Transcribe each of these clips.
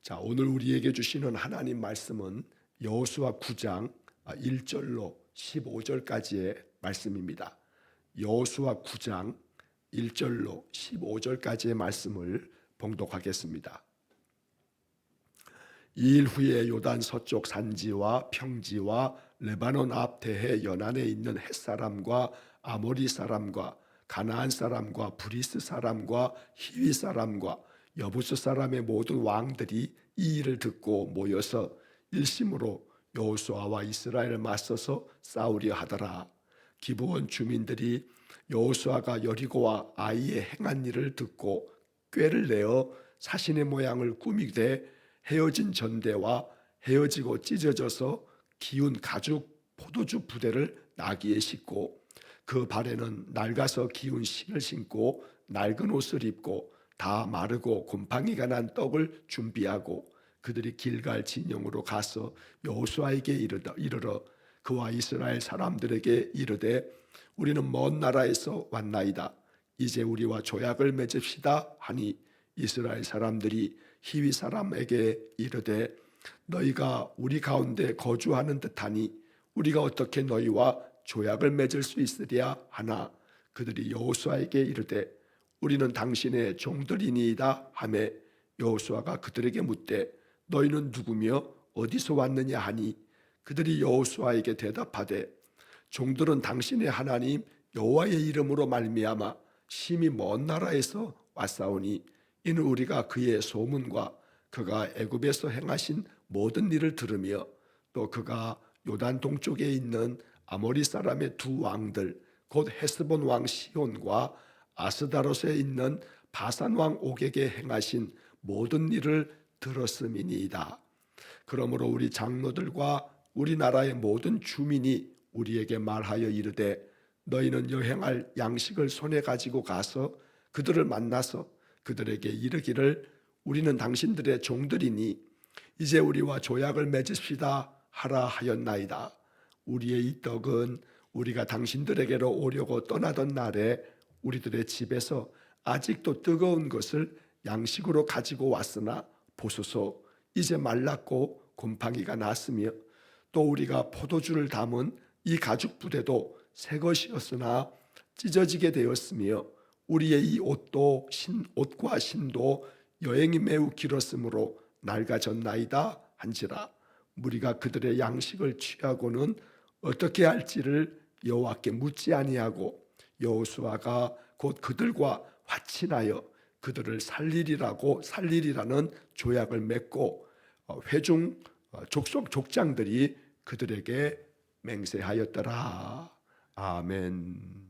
자, 오늘 우리에게 주시는 하나님 말씀은 여호수아 9장 1절로 15절까지의 말씀입니다. 여호수아 9장 1절로 15절까지의 말씀을 봉독하겠습니다. 이 일 후에 요단 서쪽 산지와 평지와 레바논 앞 대해 연안에 있는 헷사람과 아모리 사람과 가나안 사람과 브리스 사람과 히위 사람과 여부스 사람의 모든 왕들이 이 일을 듣고 모여서 일심으로 여호수아와 이스라엘을 맞서서 싸우려 하더라. 기브온 주민들이 여호수아가 여리고와 아이에 행한 일을 듣고 꾀를 내어 사신의 모양을 꾸미되 헤어진 전대와 헤어지고 찢어져서 기운 가죽 포도주 부대를 나귀에 싣고 그 발에는 낡아서 기운 신을 신고 낡은 옷을 입고 다 마르고 곰팡이가 난 떡을 준비하고 그들이 길갈 진영으로 가서 여호수아에게 이르러 그와 이스라엘 사람들에게 이르되 우리는 먼 나라에서 왔나이다. 이제 우리와 조약을 맺읍시다 하니 이스라엘 사람들이 히위 사람에게 이르되 너희가 우리 가운데 거주하는 듯하니 우리가 어떻게 너희와 조약을 맺을 수 있으랴 하나 그들이 여호수아에게 이르되 우리는 당신의 종들이니이다 하매 여호수아가 그들에게 묻되 너희는 누구며 어디서 왔느냐 하니 그들이 여호수아에게 대답하되 종들은 당신의 하나님 여호와의 이름으로 말미암아 심히 먼 나라에서 왔사오니 이는 우리가 그의 소문과 그가 애굽에서 행하신 모든 일을 들으며 또 그가 요단 동쪽에 있는 아모리 사람의 두 왕들 곧 헤스본 왕 시온과 아스다롯에 있는 바산 왕 옥에게 행하신 모든 일을 들었음이니이다. 그러므로 우리 장로들과 우리나라의 모든 주민이 우리에게 말하여 이르되 너희는 여행할 양식을 손에 가지고 가서 그들을 만나서 그들에게 이르기를 우리는 당신들의 종들이니 이제 우리와 조약을 맺읍시다 하라 하였나이다. 우리의 이 떡은 우리가 당신들에게로 오려고 떠나던 날에 우리들의 집에서 아직도 뜨거운 것을 양식으로 가지고 왔으나 보소서 이제 말랐고 곰팡이가 났으며 또 우리가 포도주를 담은 이 가죽 부대도 새 것이었으나 찢어지게 되었으며 우리의 이 옷과 신도 여행이 매우 길었으므로 낡아졌나이다 한지라. 우리가 그들의 양식을 취하고는 어떻게 할지를 여호와께 묻지 아니하고 여호수아가 곧 그들과 화친하여 그들을 살리리라는 조약을 맺고 회중 족속 족장들이 그들에게 맹세하였더라. 아멘.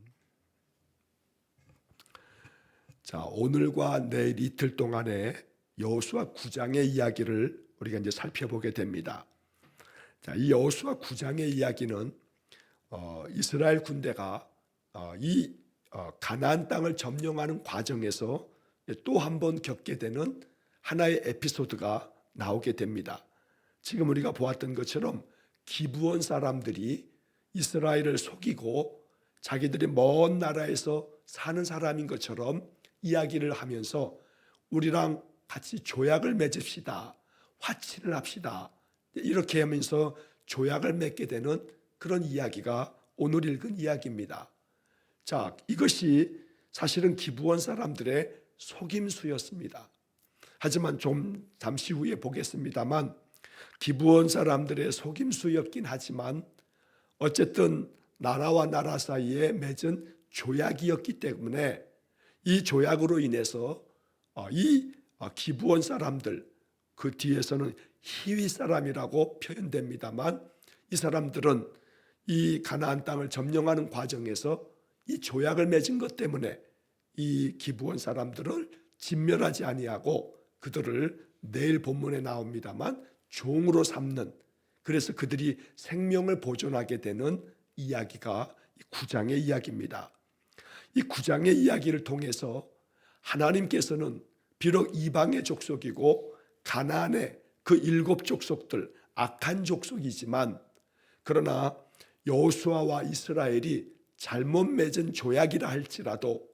자, 오늘과 내일 이틀 동안의 여호수아 9장의 이야기를 우리가 이제 살펴보게 됩니다. 자, 이 여호수아 9장의 이야기는 이스라엘 군대가 이 가나안 땅을 점령하는 과정에서 또 한 번 겪게 되는 하나의 에피소드가 나오게 됩니다. 지금 우리가 보았던 것처럼 기브온 사람들이 이스라엘을 속이고 자기들이 먼 나라에서 사는 사람인 것처럼 이야기를 하면서 우리랑 같이 조약을 맺읍시다, 화친을 합시다, 이렇게 하면서 조약을 맺게 되는 그런 이야기가 오늘 읽은 이야기입니다. 자, 이것이 사실은 기브온 사람들의 속임수였습니다. 하지만 좀 잠시 후에 보겠습니다만 기브온 사람들의 속임수였긴 하지만 어쨌든 나라와 나라 사이에 맺은 조약이었기 때문에 이 조약으로 인해서 이 기브온 사람들, 그 뒤에서는 히위 사람이라고 표현됩니다만 이 사람들은 이 가나안 땅을 점령하는 과정에서 이 조약을 맺은 것 때문에 이 기브온 사람들을 진멸하지 아니하고 그들을 내일 본문에 나옵니다만 종으로 삼는, 그래서 그들이 생명을 보존하게 되는 이야기가 9장의 이야기입니다. 이 9장의 이야기를 통해서 하나님께서는 비록 이방의 족속이고 가나안의 그 7족속들 악한 족속이지만 그러나 여호수아와 이스라엘이 잘못 맺은 조약이라 할지라도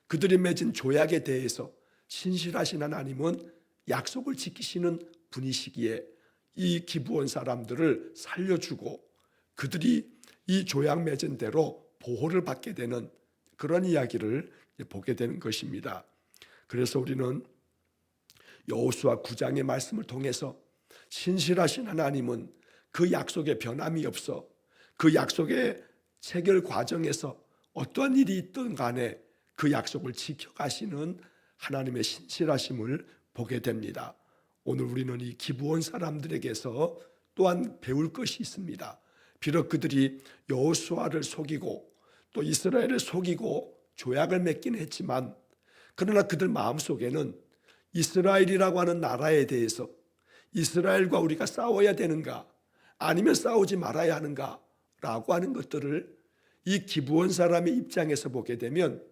그들이 맺은 조약에 대해서 신실하신 하나님은 약속을 지키시는 분이시기에 이 기브온 사람들을 살려주고 그들이 이 조약 맺은 대로 보호를 받게 되는 그런 이야기를 보게 되는 것입니다. 그래서 우리는 여호수아 9장의 말씀을 통해서 신실하신 하나님은 그 약속에 변함이 없어 그 약속의 체결 과정에서 어떠한 일이 있든 간에 그 약속을 지켜가시는 하나님의 신실하심을 보게 됩니다. 오늘 우리는 이 기브온 사람들에게서 또한 배울 것이 있습니다. 비록 그들이 여호수아를 속이고 또 이스라엘을 속이고 조약을 맺긴 했지만 그러나 그들 마음속에는 이스라엘이라고 하는 나라에 대해서 이스라엘과 우리가 싸워야 되는가 아니면 싸우지 말아야 하는가 라고 하는 것들을 이 기브온 사람의 입장에서 보게 되면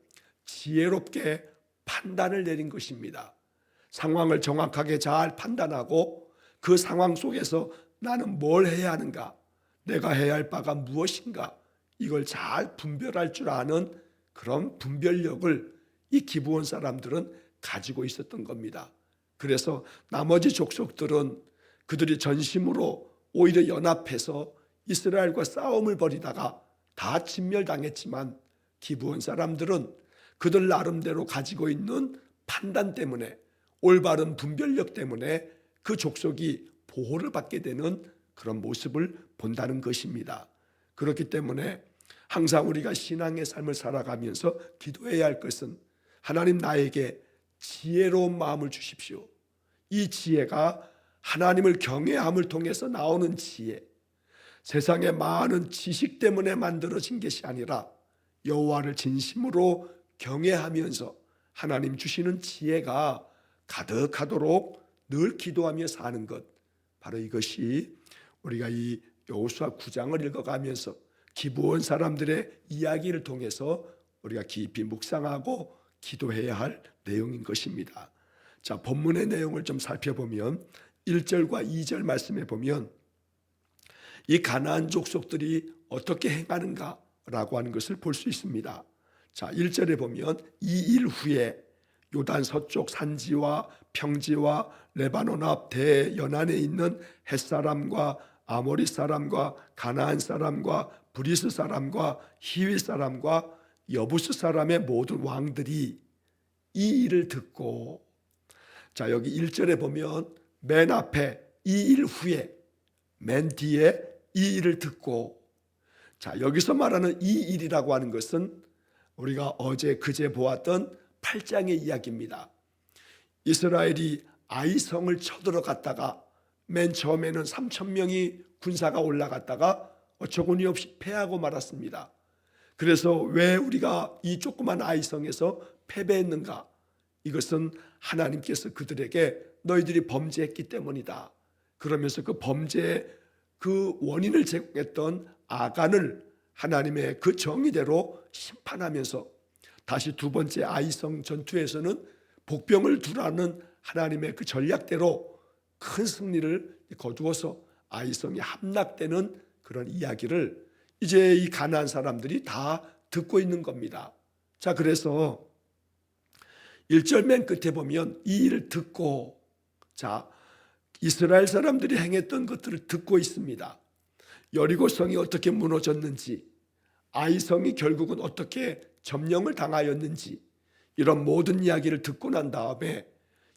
지혜롭게 판단을 내린 것입니다. 상황을 정확하게 잘 판단하고 그 상황 속에서 나는 뭘 해야 하는가, 내가 해야 할 바가 무엇인가, 이걸 잘 분별할 줄 아는 그런 분별력을 이 기브온 사람들은 가지고 있었던 겁니다. 그래서 나머지 족속들은 그들이 전심으로 오히려 연합해서 이스라엘과 싸움을 벌이다가 다 진멸당했지만 기브온 사람들은 그들 나름대로 가지고 있는 판단 때문에 올바른 분별력 때문에 그 족속이 보호를 받게 되는 그런 모습을 본다는 것입니다. 그렇기 때문에 항상 우리가 신앙의 삶을 살아가면서 기도해야 할 것은 하나님 나에게 지혜로운 마음을 주십시오. 이 지혜가 하나님을 경외함을 통해서 나오는 지혜, 세상의 많은 지식 때문에 만들어진 것이 아니라 여호와를 진심으로 경외하면서 하나님 주시는 지혜가 가득하도록 늘 기도하며 사는 것, 바로 이것이 우리가 이 여호수아 9장을 읽어가면서 기브온 사람들의 이야기를 통해서 우리가 깊이 묵상하고 기도해야 할 내용인 것입니다. 자, 본문의 내용을 좀 살펴보면 1절과 2절 말씀에 보면 이 가나안 족속들이 어떻게 행하는가라고 하는 것을 볼 수 있습니다. 자, 1절에 보면 이 일 후에 요단 서쪽 산지와 평지와 레바논 앞 대연안에 있는 헷사람과 아모리 사람과 가나안 사람과 브리스 사람과 히위 사람과 여부스 사람의 모든 왕들이 이 일을 듣고, 자 여기 1절에 보면 맨 앞에 이 일 후에, 맨 뒤에 이 일을 듣고, 자 여기서 말하는 이 일이라고 하는 것은 우리가 어제 그제 보았던 8장의 이야기입니다. 이스라엘이 아이성을 쳐들어갔다가 맨 처음에는 3,000명이 군사가 올라갔다가 어처구니없이 패하고 말았습니다. 그래서 왜 우리가 이 조그만 아이성에서 패배했는가? 이것은 하나님께서 그들에게 너희들이 범죄했기 때문이다. 그러면서 그 범죄의 그 원인을 제공했던 아간을 하나님의 그 정의대로 심판하면서 다시 두 번째 아이성 전투에서는 복병을 두라는 하나님의 그 전략대로 큰 승리를 거두어서 아이성이 함락되는 그런 이야기를 이제 이 가나안 사람들이 다 듣고 있는 겁니다. 자, 그래서 1절 맨 끝에 보면 이 일을 듣고, 자 이스라엘 사람들이 행했던 것들을 듣고 있습니다. 여리고성이 어떻게 무너졌는지, 아이성이 결국은 어떻게 점령을 당하였는지, 이런 모든 이야기를 듣고 난 다음에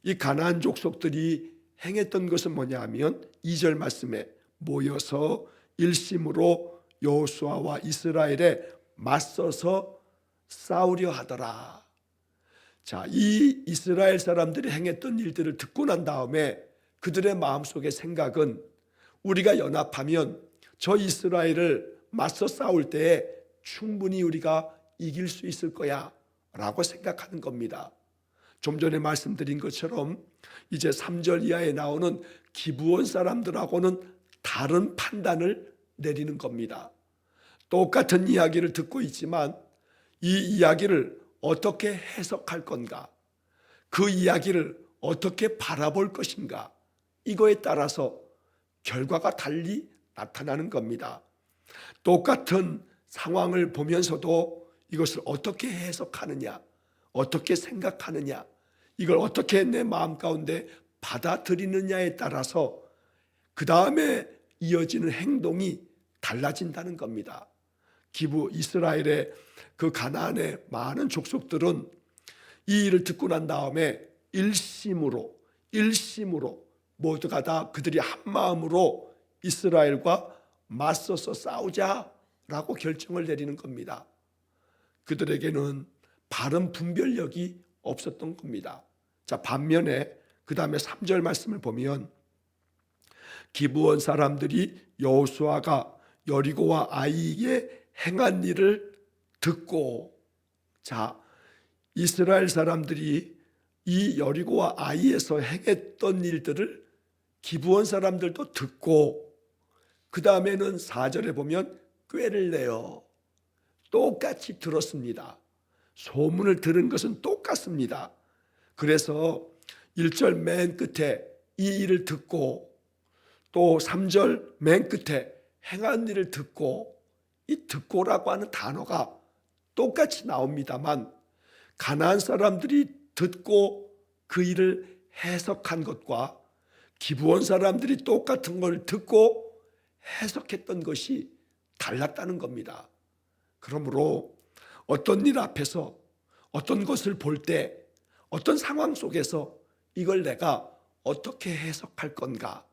이 가나안 족속들이 행했던 것은 뭐냐 하면 2절 말씀에 모여서 일심으로 여호수아와 이스라엘에 맞서서 싸우려 하더라. 자, 이 이스라엘 사람들이 행했던 일들을 듣고 난 다음에 그들의 마음속의 생각은 우리가 연합하면 저 이스라엘을 맞서 싸울 때에 충분히 우리가 이길 수 있을 거야 라고 생각하는 겁니다. 좀 전에 말씀드린 것처럼 이제 3절 이하에 나오는 기브온 사람들하고는 다른 판단을 내리는 겁니다. 똑같은 이야기를 듣고 있지만 이 이야기를 어떻게 해석할 건가, 그 이야기를 어떻게 바라볼 것인가, 이거에 따라서 결과가 달리 나타나는 겁니다. 똑같은 상황을 보면서도 이것을 어떻게 해석하느냐, 어떻게 생각하느냐, 이걸 어떻게 내 마음 가운데 받아들이느냐에 따라서 그 다음에 이어지는 행동이 달라진다는 겁니다. 이스라엘의 그 가나안의 많은 족속들은 이 일을 듣고 난 다음에 일심으로 모두가 다 그들이 한 마음으로 이스라엘과 맞서서 싸우자라고 결정을 내리는 겁니다. 그들에게는 바른 분별력이 없었던 겁니다. 자, 반면에 그 다음에 3절 말씀을 보면 기브온 사람들이 여호수아가 여리고와 아이에 행한 일을 듣고, 자, 이스라엘 사람들이 이 여리고와 아이에서 행했던 일들을 기브온 사람들도 듣고, 그 다음에는 4절에 보면 꾀를 내어 똑같이 들었습니다. 소문을 들은 것은 똑같습니다. 그래서 1절 맨 끝에 이 일을 듣고, 또 3절 맨 끝에 행한 일을 듣고, 이 듣고라고 하는 단어가 똑같이 나옵니다만 가나안 사람들이 듣고 그 일을 해석한 것과 기브온 사람들이 똑같은 걸 듣고 해석했던 것이 달랐다는 겁니다. 그러므로 어떤 일 앞에서 어떤 것을 볼 때 어떤 상황 속에서 이걸 내가 어떻게 해석할 건가,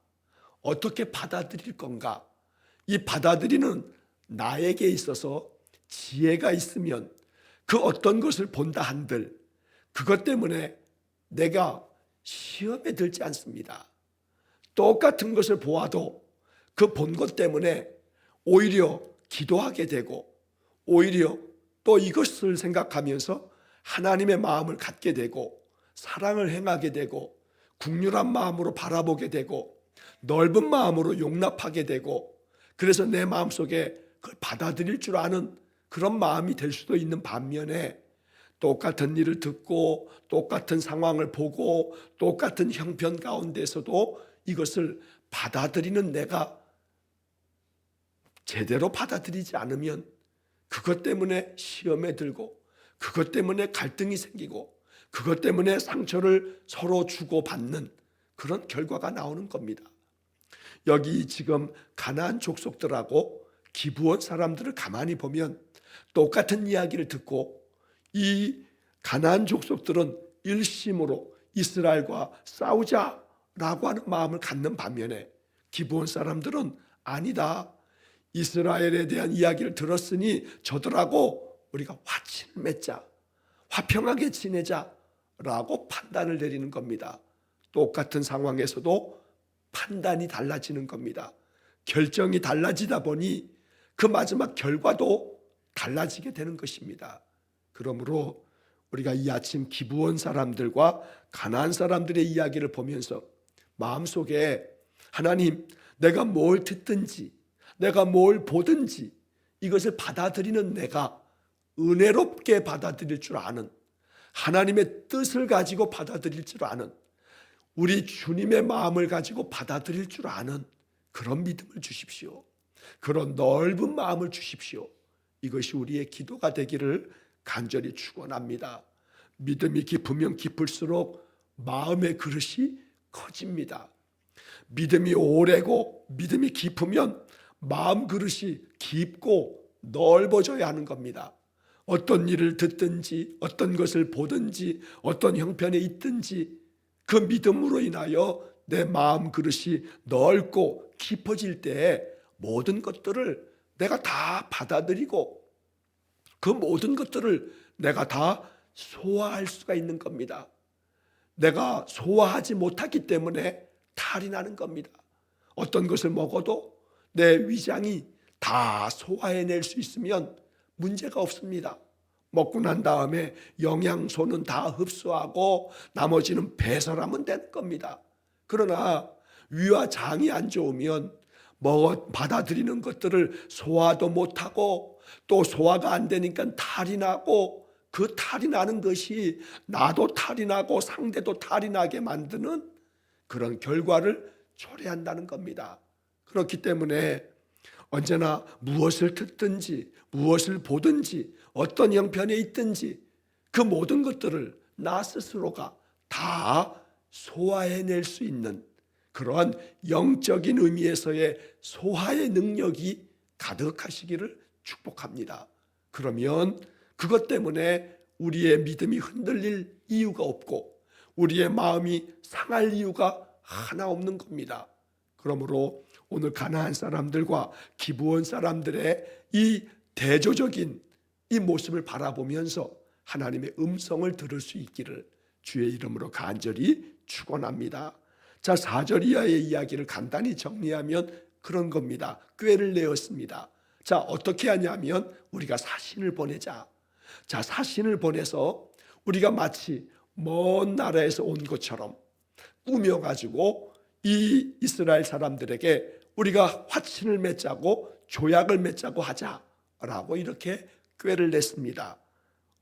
어떻게 받아들일 건가, 이 받아들이는 나에게 있어서 지혜가 있으면 그 어떤 것을 본다 한들 그것 때문에 내가 시험에 들지 않습니다. 똑같은 것을 보아도 그 본 것 때문에 오히려 기도하게 되고, 오히려 또 이것을 생각하면서 하나님의 마음을 갖게 되고, 사랑을 행하게 되고, 국률한 마음으로 바라보게 되고, 넓은 마음으로 용납하게 되고, 그래서 내 마음속에 그걸 받아들일 줄 아는 그런 마음이 될 수도 있는 반면에, 똑같은 일을 듣고 똑같은 상황을 보고 똑같은 형편 가운데서도 이것을 받아들이는 내가 제대로 받아들이지 않으면 그것 때문에 시험에 들고, 그것 때문에 갈등이 생기고, 그것 때문에 상처를 서로 주고받는 그런 결과가 나오는 겁니다. 여기 지금 가나안 족속들하고 기브온 사람들을 가만히 보면 똑같은 이야기를 듣고, 이 가나안 족속들은 일심으로 이스라엘과 싸우자라고 하는 마음을 갖는 반면에 기브온 사람들은 아니다, 이스라엘에 대한 이야기를 들었으니 저들하고 우리가 화친을 맺자, 화평하게 지내자라고 판단을 내리는 겁니다. 똑같은 상황에서도 판단이 달라지는 겁니다. 결정이 달라지다 보니 그 마지막 결과도 달라지게 되는 것입니다. 그러므로 우리가 이 아침 기브온 사람들과 가나안 사람들의 이야기를 보면서 마음속에 하나님, 내가 뭘 듣든지 내가 뭘 보든지 이것을 받아들이는 내가 은혜롭게 받아들일 줄 아는, 하나님의 뜻을 가지고 받아들일 줄 아는, 우리 주님의 마음을 가지고 받아들일 줄 아는 그런 믿음을 주십시오. 그런 넓은 마음을 주십시오. 이것이 우리의 기도가 되기를 간절히 축원합니다. 믿음이 깊으면 깊을수록 마음의 그릇이 커집니다. 믿음이 오래고 믿음이 깊으면 마음 그릇이 깊고 넓어져야 하는 겁니다. 어떤 일을 듣든지 어떤 것을 보든지 어떤 형편에 있든지 그 믿음으로 인하여 내 마음 그릇이 넓고 깊어질 때에 모든 것들을 내가 다 받아들이고 그 모든 것들을 내가 다 소화할 수가 있는 겁니다. 내가 소화하지 못하기 때문에 탈이 나는 겁니다. 어떤 것을 먹어도 내 위장이 다 소화해낼 수 있으면 문제가 없습니다. 먹고 난 다음에 영양소는 다 흡수하고 나머지는 배설하면 되는 겁니다. 그러나 위와 장이 안 좋으면 받아들이는 것들을 소화도 못하고 또 소화가 안 되니까 탈이 나고, 그 탈이 나는 것이 나도 탈이 나고 상대도 탈이 나게 만드는 그런 결과를 초래한다는 겁니다. 그렇기 때문에 언제나 무엇을 듣든지 무엇을 보든지 어떤 형편에 있든지 그 모든 것들을 나 스스로가 다 소화해낼 수 있는 그러한 영적인 의미에서의 소화의 능력이 가득하시기를 축복합니다. 그러면 그것 때문에 우리의 믿음이 흔들릴 이유가 없고 우리의 마음이 상할 이유가 하나 없는 겁니다. 그러므로 오늘 가나안 사람들과 기브온 사람들의 이 대조적인 이 모습을 바라보면서 하나님의 음성을 들을 수 있기를 주의 이름으로 간절히 축원합니다. 자, 4절 이하의 이야기를 간단히 정리하면 그런 겁니다. 꾀를 내었습니다. 자, 어떻게 하냐면 우리가 사신을 보내자. 자, 사신을 보내서 우리가 마치 먼 나라에서 온 것처럼 꾸며가지고 이 이스라엘 사람들에게 우리가 화친을 맺자고 조약을 맺자고 하자라고 이렇게 꾀를 냈습니다.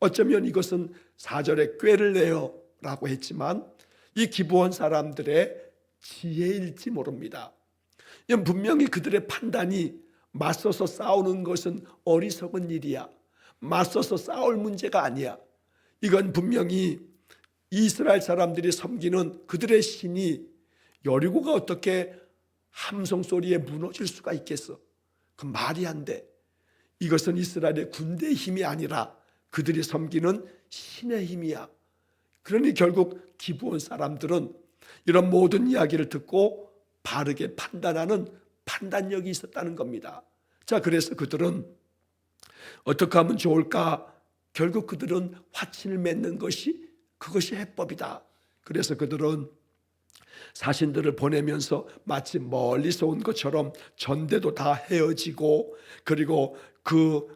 어쩌면 이것은 4절에 꾀를 내요 라고 했지만 이 기브온 사람들의 지혜일지 모릅니다. 이건 분명히 그들의 판단이 맞서서 싸우는 것은 어리석은 일이야, 맞서서 싸울 문제가 아니야. 이건 분명히 이스라엘 사람들이 섬기는 그들의 신이 여리고가 어떻게 함성 소리에 무너질 수가 있겠어? 그 말이 안 돼. 이것은 이스라엘의 군대의 힘이 아니라 그들이 섬기는 신의 힘이야. 그러니 결국 기브온 사람들은 이런 모든 이야기를 듣고 바르게 판단하는 판단력이 있었다는 겁니다. 자, 그래서 그들은 어떻게 하면 좋을까? 결국 그들은 화친을 맺는 것이 그것이 해법이다. 그래서 그들은 사신들을 보내면서 마치 멀리서 온 것처럼 전대도 다 헤어지고 그리고 그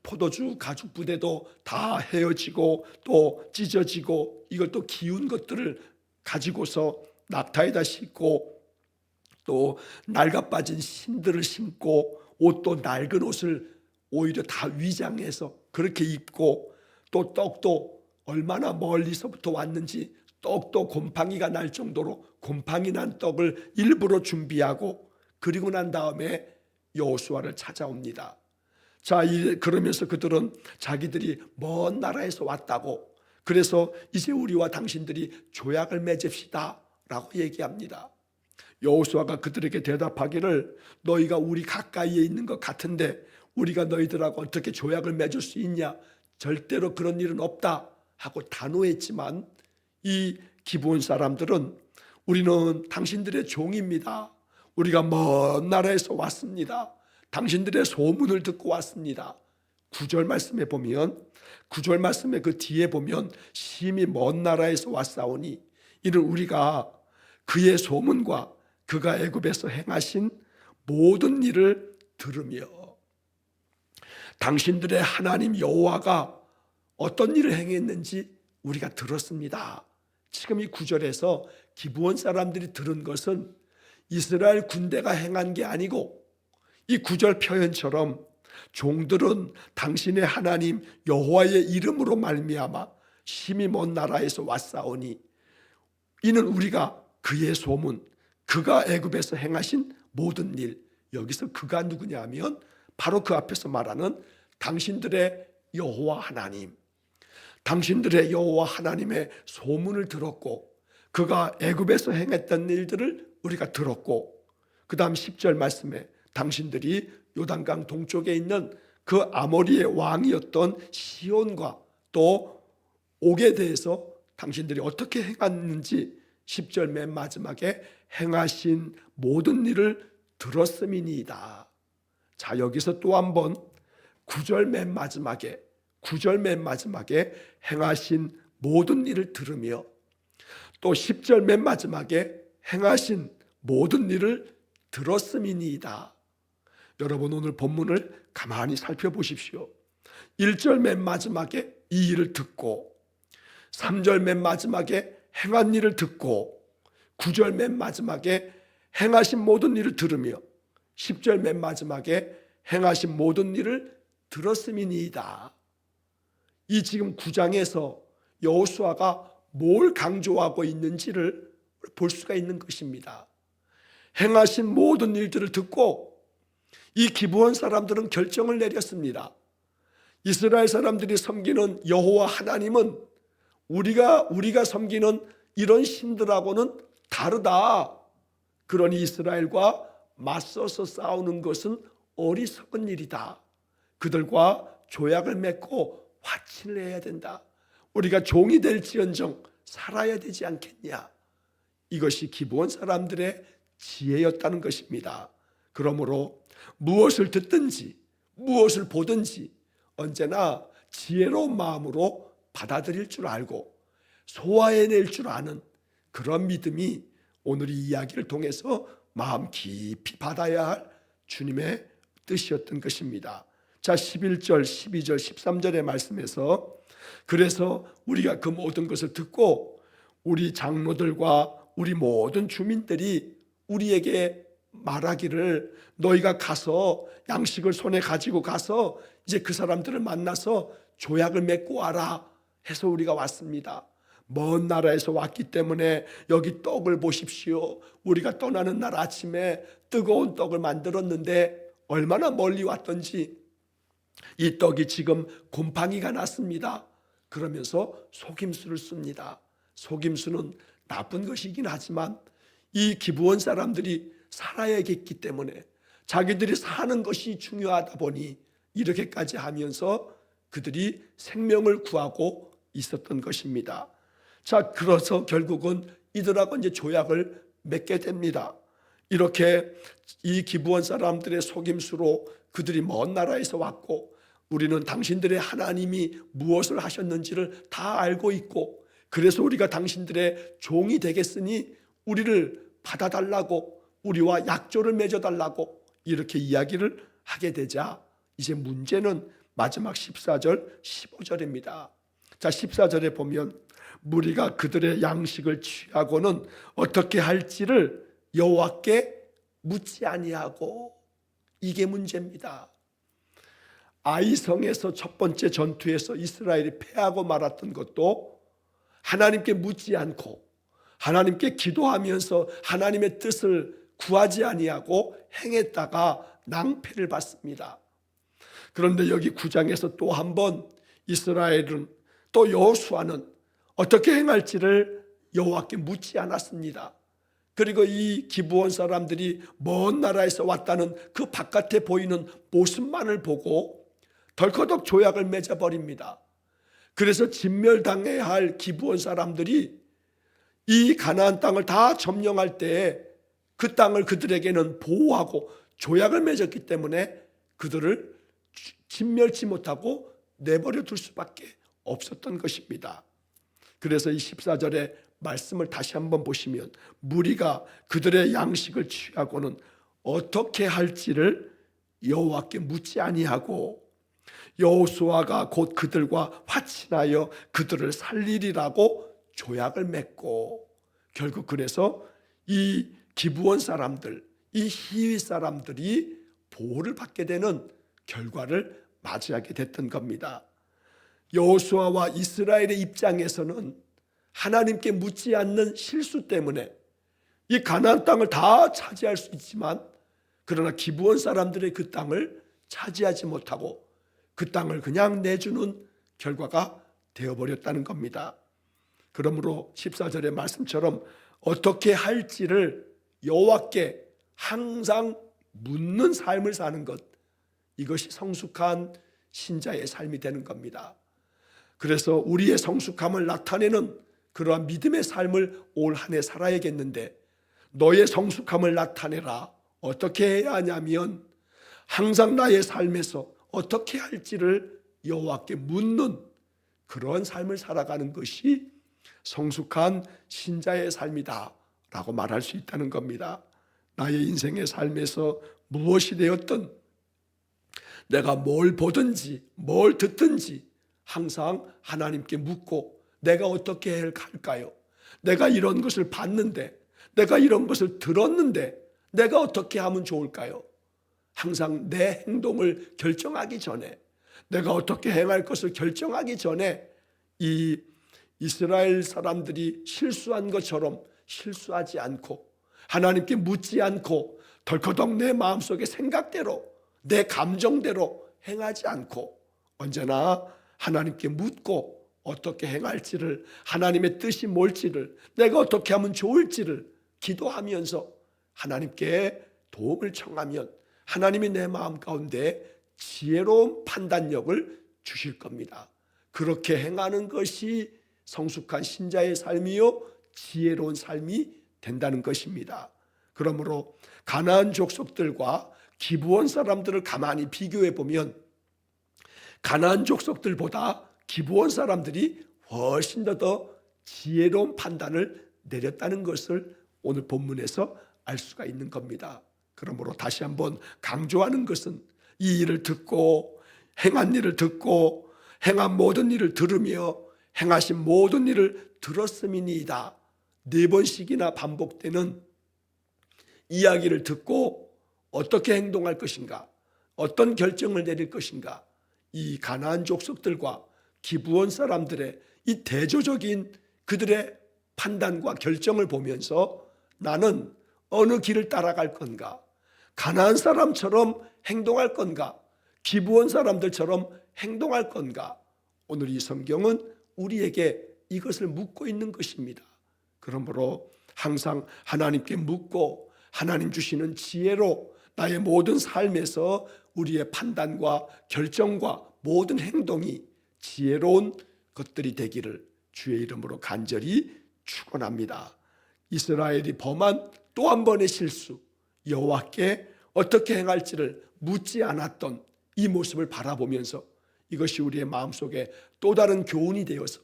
포도주 가죽 부대도 다 헤어지고 또 찢어지고 이걸 또 기운 것들을 가지고서 낙타에다 싣고 또 낡아 빠진 신들을 신고 옷도 낡은 옷을 오히려 다 위장해서 그렇게 입고 또 떡도 얼마나 멀리서부터 왔는지 떡도 곰팡이가 날 정도로 곰팡이 난 떡을 일부러 준비하고 그리고 난 다음에 여호수아를 찾아옵니다. 자, 그러면서 그들은 자기들이 먼 나라에서 왔다고, 그래서 이제 우리와 당신들이 조약을 맺읍시다 라고 얘기합니다. 여호수아가 그들에게 대답하기를 너희가 우리 가까이에 있는 것 같은데 우리가 너희들하고 어떻게 조약을 맺을 수 있냐, 절대로 그런 일은 없다 하고 단호했지만 이 기브온 사람들은 우리는 당신들의 종입니다. 우리가 먼 나라에서 왔습니다. 당신들의 소문을 듣고 왔습니다. 9절 말씀에 보면 9절 말씀에 그 뒤에 보면 심히 먼 나라에서 왔사오니 이는 우리가 그의 소문과 그가 애굽에서 행하신 모든 일을 들으며 당신들의 하나님 여호와가 어떤 일을 행했는지 우리가 들었습니다. 지금 이 9절에서 기브온 사람들이 들은 것은 이스라엘 군대가 행한 게 아니고 이 9절 표현처럼 종들은 당신의 하나님 여호와의 이름으로 말미암아 심히 먼 나라에서 왔사오니 이는 우리가 그의 소문, 그가 애굽에서 행하신 모든 일, 여기서 그가 누구냐 하면 바로 그 앞에서 말하는 당신들의 여호와 하나님, 당신들의 여호와 하나님의 소문을 들었고 그가 애굽에서 행했던 일들을 우리가 들었고 그 다음 10절 말씀에 당신들이 요단강 동쪽에 있는 그 아모리의 왕이었던 시온과 또 옥에 대해서 당신들이 어떻게 행했는지 10절 맨 마지막에 행하신 모든 일을 들었음이니이다. 자, 여기서 또 한번 9절 맨 마지막에 행하신 모든 일을 들으며 또 10절 맨 마지막에 행하신 모든 일을 들었음이니이다. 여러분 오늘 본문을 가만히 살펴보십시오. 1절 맨 마지막에 이 일을 듣고 3절 맨 마지막에 행한 일을 듣고 9절 맨 마지막에 행하신 모든 일을 들으며 10절 맨 마지막에 행하신 모든 일을 들었음이니이다. 이 지금 9장에서 여호수아가 뭘 강조하고 있는지를 볼 수가 있는 것입니다. 행하신 모든 일들을 듣고 이 기브온 사람들은 결정을 내렸습니다. 이스라엘 사람들이 섬기는 여호와 하나님은 우리가 섬기는 이런 신들하고는 다르다. 그러니 이스라엘과 맞서서 싸우는 것은 어리석은 일이다. 그들과 조약을 맺고 화친을 해야 된다. 우리가 종이 될지언정 살아야 되지 않겠냐. 이것이 기브온 사람들의 지혜였다는 것입니다. 그러므로 무엇을 듣든지 무엇을 보든지 언제나 지혜로운 마음으로 받아들일 줄 알고 소화해낼 줄 아는 그런 믿음이 오늘 이 이야기를 통해서 마음 깊이 받아야 할 주님의 뜻이었던 것입니다. 자, 11절, 12절, 13절의 말씀에서 그래서 우리가 그 모든 것을 듣고 우리 장로들과 우리 모든 주민들이 우리에게 말하기를 너희가 가서 양식을 손에 가지고 가서 이제 그 사람들을 만나서 조약을 맺고 와라 해서 우리가 왔습니다. 먼 나라에서 왔기 때문에 여기 떡을 보십시오. 우리가 떠나는 날 아침에 뜨거운 떡을 만들었는데 얼마나 멀리 왔던지 이 떡이 지금 곰팡이가 났습니다. 그러면서 속임수를 씁니다. 속임수는 나쁜 것이긴 하지만 이 기브온 사람들이 살아야겠기 때문에 자기들이 사는 것이 중요하다 보니 이렇게까지 하면서 그들이 생명을 구하고 있었던 것입니다. 자, 그래서 결국은 이들하고 이제 조약을 맺게 됩니다. 이렇게 이 기브온 사람들의 속임수로 그들이 먼 나라에서 왔고 우리는 당신들의 하나님이 무엇을 하셨는지를 다 알고 있고 그래서 우리가 당신들의 종이 되겠으니 우리를 받아달라고 우리와 약조를 맺어달라고 이렇게 이야기를 하게 되자 이제 문제는 마지막 14절 15절입니다. 자, 14절에 보면 무리가 그들의 양식을 취하고는 어떻게 할지를 여호와께 묻지 아니하고 이게 문제입니다. 아이성에서 첫 번째 전투에서 이스라엘이 패하고 말았던 것도 하나님께 묻지 않고 하나님께 기도하면서 하나님의 뜻을 구하지 아니하고 행했다가 낭패를 받습니다. 그런데 여기 9장에서 또 한 번 이스라엘은 또 여호수아는 어떻게 행할지를 여호와께 묻지 않았습니다. 그리고 이 기브온 사람들이 먼 나라에서 왔다는 그 바깥에 보이는 모습만을 보고 덜커덕 조약을 맺어버립니다. 그래서 진멸당해야 할 기브온 사람들이 이 가나안 땅을 다 점령할 때에 그 땅을 그들에게는 보호하고 조약을 맺었기 때문에 그들을 진멸치 못하고 내버려 둘 수밖에 없었던 것입니다. 그래서 이 14절의 말씀을 다시 한번 보시면 무리가 그들의 양식을 취하고는 어떻게 할지를 여호와께 묻지 아니하고 여호수아가 곧 그들과 화친하여 그들을 살리리라고 조약을 맺고 결국 그래서 이 기브온 사람들, 이 히위 사람들이 보호를 받게 되는 결과를 맞이하게 됐던 겁니다. 여호수아와 이스라엘의 입장에서는 하나님께 묻지 않는 실수 때문에 이 가나안 땅을 다 차지할 수 있지만 그러나 기브온 사람들의 그 땅을 차지하지 못하고 그 땅을 그냥 내주는 결과가 되어버렸다는 겁니다. 그러므로 14절의 말씀처럼 어떻게 할지를 여호와께 항상 묻는 삶을 사는 것, 이것이 성숙한 신자의 삶이 되는 겁니다. 그래서 우리의 성숙함을 나타내는 그러한 믿음의 삶을 올 한 해 살아야겠는데 너의 성숙함을 나타내라. 어떻게 해야 하냐면 항상 나의 삶에서 어떻게 할지를 여호와께 묻는 그런 삶을 살아가는 것이 성숙한 신자의 삶이다 라고 말할 수 있다는 겁니다. 나의 인생의 삶에서 무엇이 되었든 내가 뭘 보든지 뭘 듣든지 항상 하나님께 묻고 내가 어떻게 할까요? 내가 이런 것을 봤는데 내가 이런 것을 들었는데 내가 어떻게 하면 좋을까요? 항상 내 행동을 결정하기 전에 내가 어떻게 행할 것을 결정하기 전에 이 이스라엘 사람들이 실수한 것처럼 실수하지 않고 하나님께 묻지 않고 덜커덕 내 마음속의 생각대로 내 감정대로 행하지 않고 언제나 하나님께 묻고 어떻게 행할지를, 하나님의 뜻이 뭘지를, 내가 어떻게 하면 좋을지를 기도하면서 하나님께 도움을 청하면 하나님이 내 마음 가운데 지혜로운 판단력을 주실 겁니다. 그렇게 행하는 것이 성숙한 신자의 삶이요 지혜로운 삶이 된다는 것입니다. 그러므로 가나안 족속들과 기브온 사람들을 가만히 비교해 보면 가나안 족속들보다 기브온 사람들이 훨씬 더 지혜로운 판단을 내렸다는 것을 오늘 본문에서 알 수가 있는 겁니다. 그러므로 다시 한번 강조하는 것은 이 일을 듣고 행한 일을 듣고 행한 모든 일을 들으며 행하신 모든 일을 들었음이니이다. 4번씩이나 반복되는 이야기를 듣고 어떻게 행동할 것인가, 어떤 결정을 내릴 것인가, 이 가나안 족속들과 기브온 사람들의 이 대조적인 그들의 판단과 결정을 보면서 나는 어느 길을 따라갈 건가, 가나안 사람처럼 행동할 건가, 기브온 사람들처럼 행동할 건가. 오늘 이 성경은 우리에게 이것을 묻고 있는 것입니다. 그러므로 항상 하나님께 묻고 하나님 주시는 지혜로 나의 모든 삶에서 우리의 판단과 결정과 모든 행동이 지혜로운 것들이 되기를 주의 이름으로 간절히 축원합니다. 이스라엘이 범한 또 한 번의 실수, 여호와께 어떻게 행할지를 묻지 않았던 이 모습을 바라보면서 이것이 우리의 마음속에 또 다른 교훈이 되어서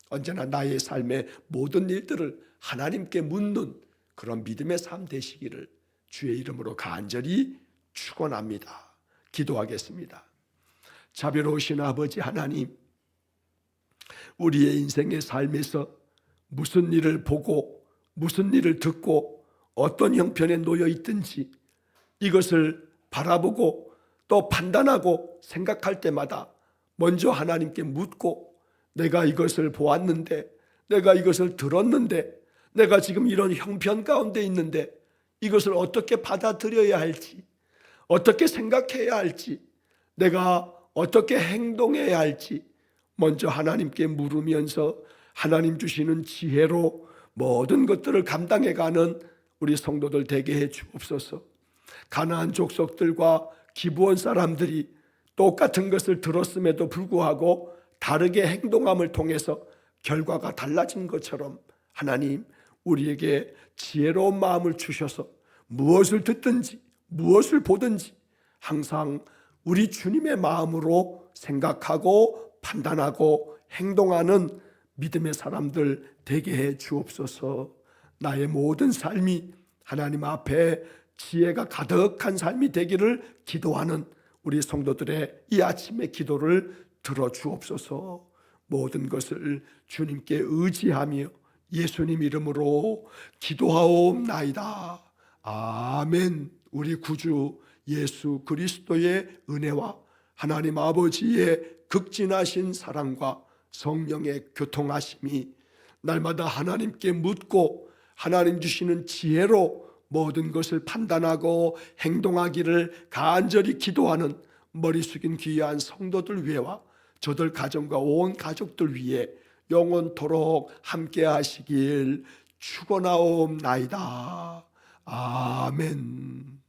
언제나 나의 삶의 모든 일들을 하나님께 묻는 그런 믿음의 삶 되시기를 주의 이름으로 간절히 축원합니다. 기도하겠습니다. 자비로우신 아버지 하나님, 우리의 인생의 삶에서 무슨 일을 보고 무슨 일을 듣고 어떤 형편에 놓여 있든지 이것을 바라보고 또 판단하고 생각할 때마다 먼저 하나님께 묻고 내가 이것을 보았는데, 내가 이것을 들었는데, 내가 지금 이런 형편 가운데 있는데 이것을 어떻게 받아들여야 할지, 어떻게 생각해야 할지, 내가 어떻게 행동해야 할지 먼저 하나님께 물으면서 하나님 주시는 지혜로 모든 것들을 감당해가는 우리 성도들 되게 해 주옵소서. 가나안 족속들과 기브온 사람들이 똑같은 것을 들었음에도 불구하고 다르게 행동함을 통해서 결과가 달라진 것처럼 하나님 우리에게 지혜로운 마음을 주셔서 무엇을 듣든지 무엇을 보든지 항상 우리 주님의 마음으로 생각하고 판단하고 행동하는 믿음의 사람들 되게 해 주옵소서. 나의 모든 삶이 하나님 앞에 지혜가 가득한 삶이 되기를 기도하는 우리 성도들의 이 아침의 기도를 들어 주옵소서. 모든 것을 주님께 의지하며 예수님 이름으로 기도하옵나이다. 아멘. 우리 구주 예수 그리스도의 은혜와 하나님 아버지의 극진하신 사랑과 성령의 교통하심이 날마다 하나님께 묻고 하나님 주시는 지혜로 모든 것을 판단하고 행동하기를 간절히 기도하는 머리 숙인 귀한 성도들 위에와 저들 가정과 온 가족들 위에 영원토록 함께 하시길 축원하옵나이다. 아멘.